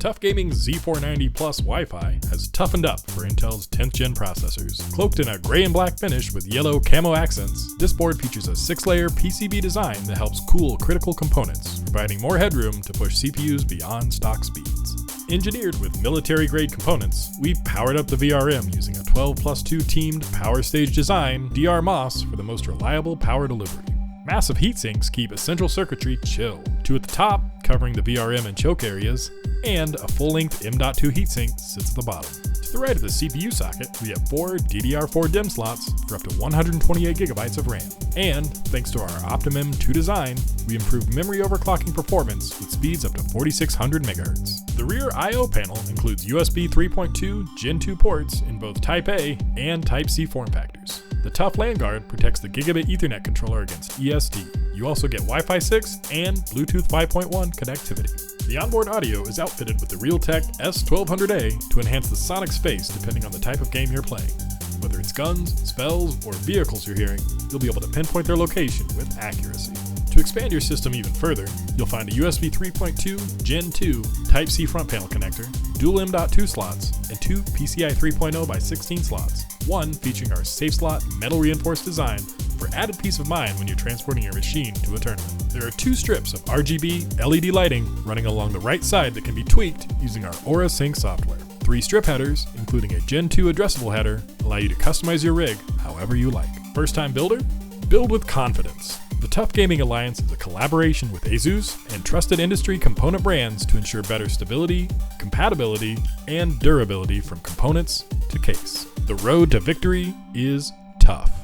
TUF Gaming Z490-Plus Wi-Fi has toughened up for Intel's 10th gen processors. Cloaked in a gray and black finish with yellow camo accents, this board features a 6-layer PCB design that helps cool critical components, providing more headroom to push CPUs beyond stock speeds. Engineered with military-grade components, we powered up the VRM using a 12+2 teamed power stage design, DR MOS, for the most reliable power delivery. Massive heatsinks keep essential circuitry chill. 2 at the top, covering the VRM and choke areas, and a full-length M.2 heatsink sits at the bottom. To the right of the CPU socket, we have 4 DDR4 DIMM slots for up to 128GB of RAM. And, thanks to our OptimM2 design, we improved memory overclocking performance with speeds up to 4600 MHz. The rear I/O panel includes USB 3.2 Gen 2 ports in both Type A and Type C form factors. The TUF LANGUARD protects the GIGABIT Ethernet controller against ESD. You also get Wi-Fi 6 and Bluetooth 5.1 connectivity. The onboard audio is outfitted with the REALTEK S1200A to enhance the sonic space depending on the type of game you're playing. Whether it's guns, spells, or vehicles you're hearing, you'll be able to pinpoint their location with accuracy. To expand your system even further, you'll find a USB 3.2 Gen 2 Type C front panel connector, dual M.2 slots, and 2 PCI 3.0x16 slots, one featuring our safe slot metal reinforced design for added peace of mind when you're transporting your machine to a tournament. There are 2 strips of RGB LED lighting running along the right side that can be tweaked using our Aura Sync software. 3 strip headers, including a Gen 2 addressable header, allow you to customize your rig however you like. First time builder? Build with confidence. The TUF Gaming Alliance is a collaboration with ASUS and trusted industry component brands to ensure better stability, compatibility, and durability from components to case. The road to victory is tough.